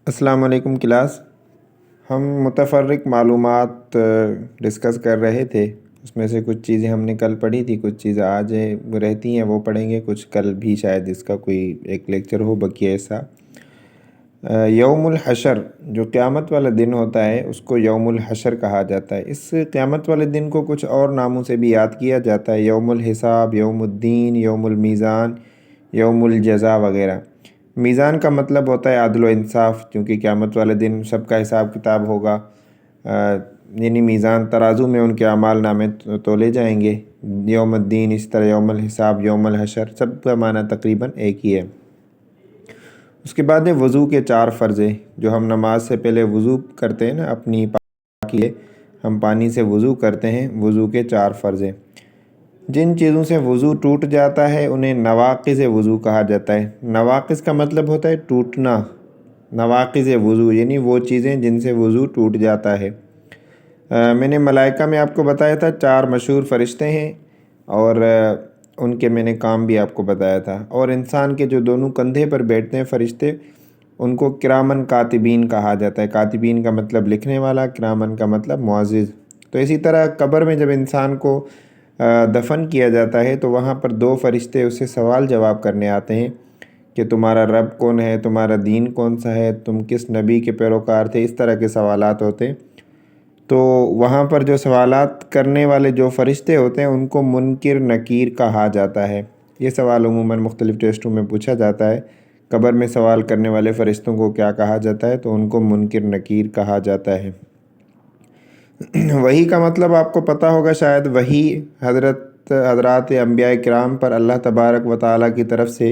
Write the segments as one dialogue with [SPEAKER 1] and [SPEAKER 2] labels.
[SPEAKER 1] السلام علیکم کلاس. ہم متفرق معلومات ڈسکس کر رہے تھے. اس میں سے کچھ چیزیں ہم نے کل پڑھی تھی، کچھ چیزیں آج رہتی ہیں وہ پڑھیں گے، کچھ کل بھی شاید اس کا کوئی ایک لیکچر ہو بقیہ ایسا. یوم الحشر جو قیامت والا دن ہوتا ہے اس کو یوم الحشر کہا جاتا ہے. اس قیامت والے دن کو کچھ اور ناموں سے بھی یاد کیا جاتا ہے: یوم الحساب، یوم الدین، یوم المیزان، یوم الجزا وغیرہ. میزان کا مطلب ہوتا ہے عدل و انصاف، کیونکہ قیامت والے دن سب کا حساب کتاب ہوگا، یعنی میزان ترازو میں ان کے اعمال نامے تولے جائیں گے. یوم الدین، اس طرح یوم الحساب، یوم الحشر، سب کا معنی تقریباً ایک ہی ہے. اس کے بعد وضو کے 4 فرض ہیں. جو ہم نماز سے پہلے وضو کرتے ہیں نا، اپنی پاکی ہے، ہم پانی سے وضو کرتے ہیں. وضو کے 4 فرض ہیں. جن چیزوں سے وضو ٹوٹ جاتا ہے انہیں نواقض وضو کہا جاتا ہے. نواقض کا مطلب ہوتا ہے ٹوٹنا. نواقض وضو یعنی وہ چیزیں جن سے وضو ٹوٹ جاتا ہے. میں نے ملائکہ میں آپ کو بتایا تھا 4 مشہور فرشتے ہیں، اور ان کے میں نے کام بھی آپ کو بتایا تھا. اور انسان کے جو دونوں کندھے پر بیٹھتے ہیں فرشتے، ان کو کرامن کاتبین کہا جاتا ہے. کاتبین کا مطلب لکھنے والا، کرامن کا مطلب معزز. تو اسی طرح قبر میں جب انسان کو دفن کیا جاتا ہے تو وہاں پر 2 فرشتے اسے سوال جواب کرنے آتے ہیں کہ تمہارا رب کون ہے، تمہارا دین کون سا ہے، تم کس نبی کے پیروکار تھے. اس طرح کے سوالات ہوتے ہیں. تو وہاں پر جو سوالات کرنے والے جو فرشتے ہوتے ہیں ان کو منکر نکیر کہا جاتا ہے. یہ سوال عموماً مختلف ٹیسٹوں میں پوچھا جاتا ہے. قبر میں سوال کرنے والے فرشتوں کو کیا کہا جاتا ہے؟ تو ان کو منکر نکیر کہا جاتا ہے. وحی کا مطلب آپ کو پتہ ہوگا شاید. وحی حضرات انبیاء کرام پر اللہ تبارک و تعالیٰ کی طرف سے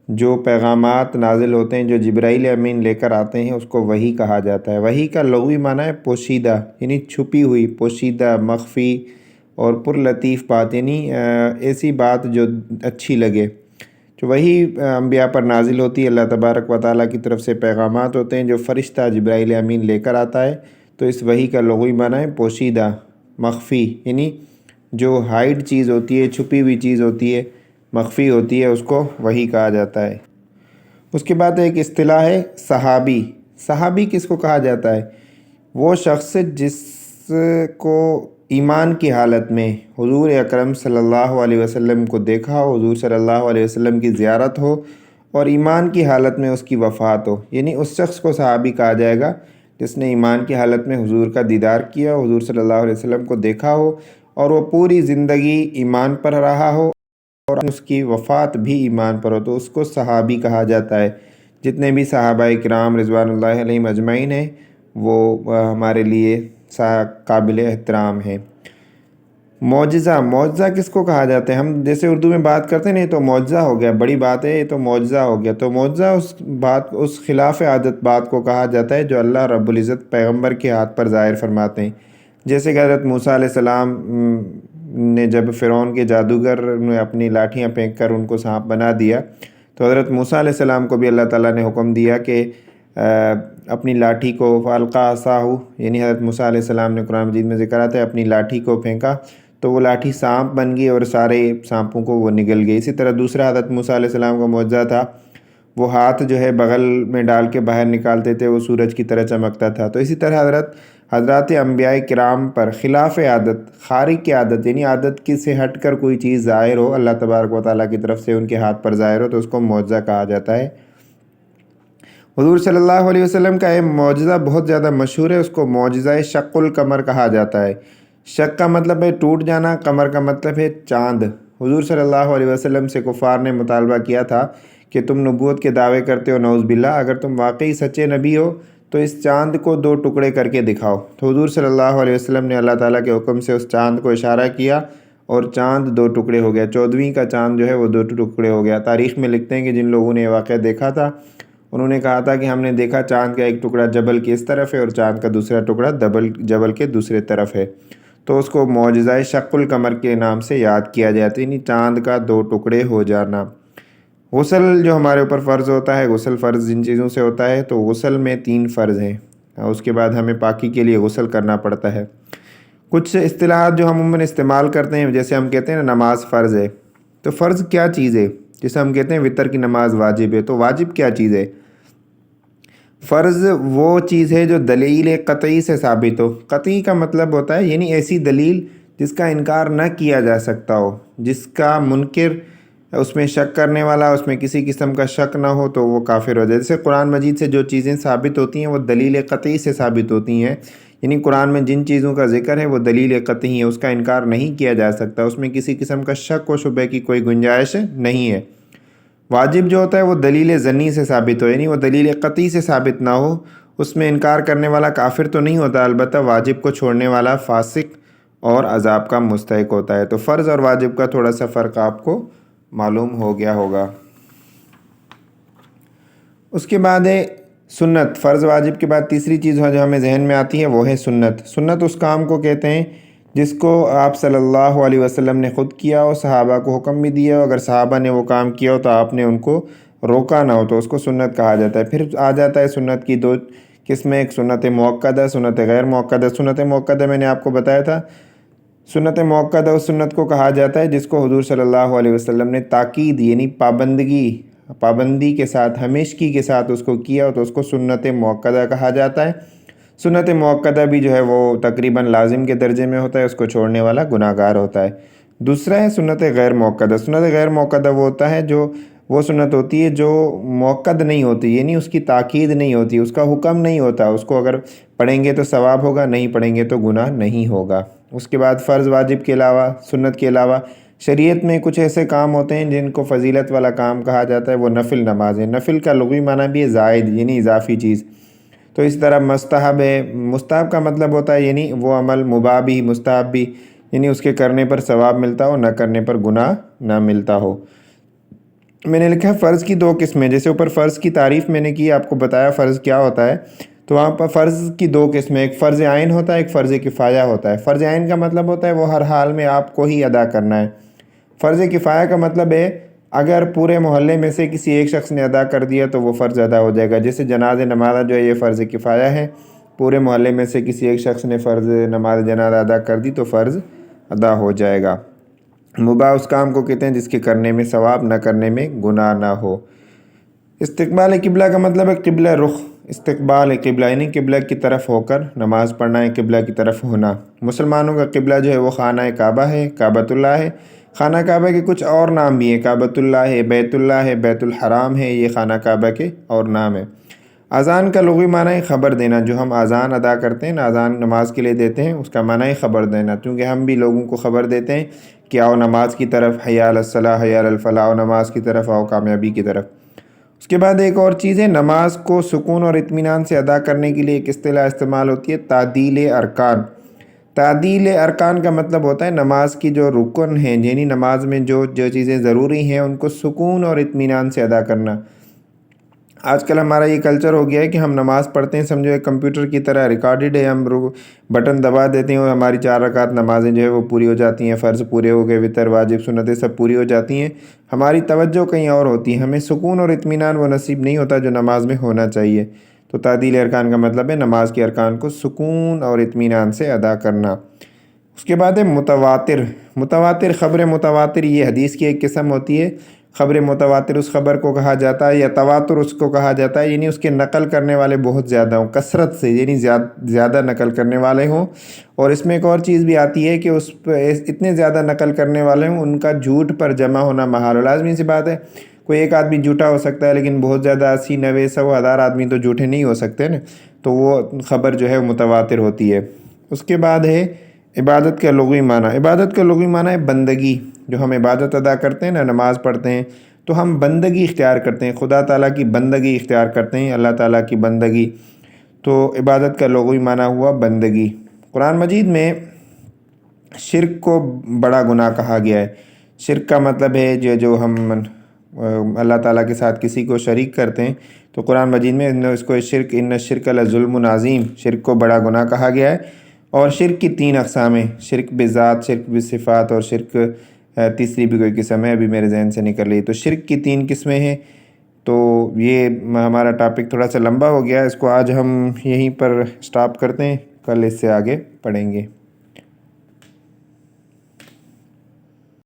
[SPEAKER 1] جو پیغامات نازل ہوتے ہیں، جو جبرائیل امین لے کر آتے ہیں، اس کو وحی کہا جاتا ہے. وحی کا لغوی معنی ہے پوشیدہ، یعنی چھپی ہوئی، پوشیدہ، مخفی اور پر لطیف بات، یعنی ایسی بات جو اچھی لگے. جو وحی انبیاء پر نازل ہوتی ہے، اللہ تبارک و تعالیٰ کی طرف سے پیغامات ہوتے ہیں جو فرشتہ جبرائیل امین لے کر آتا ہے. تو اس وحی کا لغوی معنی ہے پوشیدہ، مخفی، یعنی جو ہائڈ چیز ہوتی ہے، چھپی ہوئی چیز ہوتی ہے، مخفی ہوتی ہے، اس کو وحی کہا جاتا ہے. اس کے بعد ایک اصطلاح ہے صحابی. صحابی کس کو کہا جاتا ہے؟ وہ شخص جس کو ایمان کی حالت میں حضور اکرم صلی اللہ علیہ وسلم کو دیکھا ہو، حضور صلی اللہ علیہ وسلم کی زیارت ہو، اور ایمان کی حالت میں اس کی وفات ہو. یعنی اس شخص کو صحابی کہا جائے گا جس نے ایمان کی حالت میں حضور کا دیدار کیا، حضور صلی اللہ علیہ وسلم کو دیکھا ہو، اور وہ پوری زندگی ایمان پر رہا ہو، اور اس کی وفات بھی ایمان پر ہو، تو اس کو صحابی کہا جاتا ہے. جتنے بھی صحابہ کرام رضوان اللہ علیہم اجمعین ہیں وہ ہمارے لیے قابل احترام ہیں. معجزہ. معجزہ کس کو کہا جاتا ہے؟ ہم جیسے اردو میں بات کرتے ہیں، تو معجزہ ہو گیا، بڑی بات ہے، یہ تو معجزہ ہو گیا. تو معجزہ اس خلاف عادت بات کو کہا جاتا ہے جو اللہ رب العزت پیغمبر کے ہاتھ پر ظاہر فرماتے ہیں. جیسے کہ حضرت موسیٰ علیہ السلام نے جب فرعون کے جادوگر نے اپنی لاٹھیاں پھینک کر ان کو سانپ بنا دیا، تو حضرت موسیٰ علیہ السلام کو بھی اللہ تعالیٰ نے حکم دیا کہ اپنی لاٹھی کو فَأَلْقَىٰ عَصَاهُ، یعنی حضرت موسیٰ علیہ السلام نے قرآن مجید میں ذکر آتا ہے اپنی لاٹھی کو پھینکا تو وہ لاٹھی سانپ بن گئی اور سارے سانپوں کو وہ نگل گئی. اسی طرح دوسرا حضرت موسیٰ علیہ السلام کا معجزہ تھا، وہ ہاتھ جو ہے بغل میں ڈال کے باہر نکالتے تھے، وہ سورج کی طرح چمکتا تھا. تو اسی طرح حضرات انبیاء کرام پر خلاف عادت، خارق کی عادت، یعنی عادت کی سے ہٹ کر کوئی چیز ظاہر ہو، اللہ تبارک و تعالیٰ کی طرف سے ان کے ہاتھ پر ظاہر ہو، تو اس کو معجزہ کہا جاتا ہے. حضور صلی اللہ علیہ وسلم کا یہ معجزہ بہت زیادہ مشہور ہے، اس کو معجزہ شق القمر کہا جاتا ہے. شق کا مطلب ہے ٹوٹ جانا، قمر کا مطلب ہے چاند. حضور صلی اللہ علیہ وسلم سے کفار نے مطالبہ کیا تھا کہ تم نبوت کے دعوے کرتے ہو، نعوذ باللہ، اگر تم واقعی سچے نبی ہو تو اس چاند کو 2 ٹکڑے کر کے دکھاؤ. تو حضور صلی اللہ علیہ وسلم نے اللہ تعالیٰ کے حکم سے اس چاند کو اشارہ کیا اور چاند 2 ٹکڑے ہو گیا. 14ویں کا چاند جو ہے وہ 2 ٹکڑے ہو گیا. تاریخ میں لکھتے ہیں کہ جن لوگوں نے یہ واقعہ دیکھا تھا انہوں نے کہا تھا کہ ہم نے دیکھا چاند کا ایک ٹکڑا جبل کی اس طرف ہے اور چاند کا دوسرا ٹکڑا جبل کے دوسرے طرف ہے. تو اس کو معجزہ شق القمر کے نام سے یاد کیا جاتا ہے، یعنی چاند کا 2 ٹکڑے ہو جانا. غسل جو ہمارے اوپر فرض ہوتا ہے، غسل فرض جن چیزوں سے ہوتا ہے، تو غسل میں 3 فرض ہیں. اس کے بعد ہمیں پاکی کے لیے غسل کرنا پڑتا ہے. کچھ اصطلاحات جو ہم عموماً استعمال کرتے ہیں، جیسے ہم کہتے ہیں نا نماز فرض ہے. تو فرض کیا چیز ہے؟ جیسے ہم کہتے ہیں وطر کی نماز واجب ہے، تو واجب کیا چیز ہے؟ فرض وہ چیز ہے جو دلیل قطعی سے ثابت ہو۔ قطعی کا مطلب ہوتا ہے یعنی ایسی دلیل جس کا انکار نہ کیا جا سکتا ہو، جس کا منکر اس میں شک کرنے والا اس میں کسی قسم کا شک نہ ہو تو وہ کافر ہو جائے۔ جیسے قرآن مجید سے جو چیزیں ثابت ہوتی ہیں وہ دلیل قطعی سے ثابت ہوتی ہیں، یعنی قرآن میں جن چیزوں کا ذکر ہے وہ دلیل قطعی ہے، اس کا انکار نہیں کیا جا سکتا، اس میں کسی قسم کا شک و شبہ کی کوئی گنجائش نہیں ہے۔ واجب جو ہوتا ہے وہ دلیل ظنی سے ثابت ہو، یعنی وہ دلیل قطعی سے ثابت نہ ہو، اس میں انکار کرنے والا کافر تو نہیں ہوتا، البتہ واجب کو چھوڑنے والا فاسق اور عذاب کا مستحق ہوتا ہے۔ تو فرض اور واجب کا تھوڑا سا فرق آپ کو معلوم ہو گیا ہوگا۔ اس کے بعد ہے سنت۔ فرض واجب کے بعد تیسری چیز جو ہمیں ذہن میں آتی ہے وہ ہے سنت۔ سنت اس کام کو کہتے ہیں جس کو آپ صلی اللہ علیہ وسلم نے خود کیا ہو، صحابہ کو حکم بھی دیا ہو، اگر صحابہ نے وہ کام کیا ہو تو آپ نے ان کو روکا نہ ہو تو اس کو سنت کہا جاتا ہے۔ پھر آ جاتا ہے سنت کی دو قسمیں، ایک سنت مؤکدہ، سنت غیر مؤکدہ۔ سنت مؤکدہ میں نے آپ کو بتایا تھا، سنت مؤکدہ اس سنت کو کہا جاتا ہے جس کو حضور صلی اللہ علیہ وسلم نے تاکید یعنی پابندی کے ساتھ، ہمیشگی کے ساتھ اس کو کیا ہو تو اس کو سنت مؤکدہ کہا جاتا ہے۔ سنت مؤکدہ بھی جو ہے وہ تقریباً لازم کے درجے میں ہوتا ہے، اس کو چھوڑنے والا گناہ گار ہوتا ہے۔ دوسرا ہے سنت غیر مؤکدہ۔ سنت غیر مؤکدہ وہ ہوتا ہے جو وہ سنت ہوتی ہے جو مؤکد نہیں ہوتی، یعنی اس کی تاکید نہیں ہوتی، اس کا حکم نہیں ہوتا، اس کو اگر پڑھیں گے تو ثواب ہوگا، نہیں پڑھیں گے تو گناہ نہیں ہوگا۔ اس کے بعد فرض واجب کے علاوہ، سنت کے علاوہ شریعت میں کچھ ایسے کام ہوتے ہیں جن کو فضیلت والا کام کہا جاتا ہے، وہ نفل نماز ہے۔ نفل کا لغوی معنی بھی ہے زائد، یعنی اضافی چیز۔ تو اس طرح مستحب ہے، مستحب کا مطلب ہوتا ہے یعنی وہ عمل مباح بھی مستحب بھی، یعنی اس کے کرنے پر ثواب ملتا ہو، نہ کرنے پر گناہ نہ ملتا ہو۔ میں نے لکھا ہے فرض کی دو قسمیں، جیسے اوپر فرض کی تعریف میں نے کی، آپ کو بتایا فرض کیا ہوتا ہے، تو وہاں پر فرض کی دو قسمیں، ایک فرض عین ہوتا ہے، ایک فرض کفایہ ہوتا ہے۔ فرض عین کا مطلب ہوتا ہے وہ ہر حال میں آپ کو ہی ادا کرنا ہے۔ فرض کفایہ کا مطلب ہے اگر پورے محلے میں سے کسی ایک شخص نے ادا کر دیا تو وہ فرض ادا ہو جائے گا۔ جیسے جنازہ نماز جو ہے یہ فرض کفایہ ہے، پورے محلے میں سے کسی ایک شخص نے فرض نماز جنازہ ادا کر دی تو فرض ادا ہو جائے گا۔ مباح اس کام کو کہتے ہیں جس کے کرنے میں ثواب، نہ کرنے میں گناہ نہ ہو۔ استقبال قبلہ کا مطلب ہے قبلہ رخ، استقبال قبلہ یعنی قبلہ کی طرف ہو کر نماز پڑھنا ہے، قبلہ کی طرف ہونا۔ مسلمانوں کا قبلہ جو ہے وہ خانہ کعبہ ہے، کعبۃ اللہ ہے۔ خانہ کعبہ کے کچھ اور نام بھی ہیں، کعبۃ اللہ ہے، بیت اللہ ہے، بیت الحرام ہے، یہ خانہ کعبہ کے اور نام ہے۔ اذان کا لغوی معنی ہے خبر دینا، جو ہم اذان ادا کرتے ہیں، اذان نماز کے لیے دیتے ہیں، اس کا معنی ہے خبر دینا، کیونکہ ہم بھی لوگوں کو خبر دیتے ہیں کہ آؤ نماز کی طرف، حی علی الصلاۃ، حی علی الفلاح، آؤ نماز کی طرف، آؤ کامیابی کی طرف۔ اس کے بعد ایک اور چیز ہے، نماز کو سکون اور اطمینان سے ادا کرنے کے لیے ایک اصطلاح استعمال ہوتی ہے، تعدیل ارکان۔ تعدیل ارکان کا مطلب ہوتا ہے نماز کی جو رکن ہیں، یعنی نماز میں جو چیزیں ضروری ہیں ان کو سکون اور اطمینان سے ادا کرنا۔ آج کل ہمارا یہ کلچر ہو گیا ہے کہ ہم نماز پڑھتے ہیں سمجھو ایک کمپیوٹر کی طرح ریکارڈڈ ہے، ہم بٹن دبا دیتے ہیں اور ہماری 4 رکعت نمازیں جو ہے وہ پوری ہو جاتی ہیں، فرض پورے ہو گئے، وتر واجب سنتیں سب پوری ہو جاتی ہیں، ہماری توجہ کہیں اور ہوتی ہے، ہمیں سکون اور اطمینان وہ نصیب نہیں ہوتا جو نماز میں ہونا چاہیے۔ تو تعدیل ارکان کا مطلب ہے نماز کے ارکان کو سکون اور اطمینان سے ادا کرنا۔ اس کے بعد ہے متواتر۔ متواتر، خبر متواتر یہ حدیث کی ایک قسم ہوتی ہے۔ خبر متواتر اس خبر کو کہا جاتا ہے، یا تواتر اس کو کہا جاتا ہے، یعنی اس کے نقل کرنے والے بہت زیادہ ہوں، کثرت سے، یعنی زیادہ نقل کرنے والے ہوں۔ اور اس میں ایک اور چیز بھی آتی ہے کہ اس پہ اتنے زیادہ نقل کرنے والے ہوں ان کا جھوٹ پر جمع ہونا محال ہو۔ لازمی سی بات ہے، کوئی ایک آدمی جھوٹا ہو سکتا ہے لیکن بہت زیادہ 80، 90، 100، 1000 آدمی تو جھوٹے نہیں ہو سکتے نا، تو وہ خبر جو ہے متواتر ہوتی ہے۔ اس کے بعد ہے عبادت کا لغوی معنی۔ عبادت کا لغوی معنی ہے بندگی، جو ہم عبادت ادا کرتے ہیں نا، نماز پڑھتے ہیں تو ہم بندگی اختیار کرتے ہیں، خدا تعالیٰ کی بندگی اختیار کرتے ہیں، اللہ تعالیٰ کی بندگی، تو عبادت کا لغوی معنی ہوا بندگی۔ قرآن مجید میں شرک کو بڑا گناہ کہا گیا ہے۔ شرک کا مطلب ہے جو ہم اللہ تعالیٰ کے ساتھ کسی کو شریک کرتے ہیں، تو قرآن مجید میں اس کو شرک، ان الشرک لظلم عظیم، شرک کو بڑا گناہ کہا گیا ہے۔ اور شرک کی 3 اقسام ہیں، شرک بذات، شرک بصفات، اور شرک تیسری بھی کوئی قسم ہے ابھی میرے ذہن سے نکل رہی۔ تو شرک کی 3 قسمیں ہیں۔ تو یہ ہمارا ٹاپک تھوڑا سا لمبا ہو گیا، اس کو آج ہم یہیں پر سٹاپ کرتے ہیں، کل اس سے آگے پڑھیں گے۔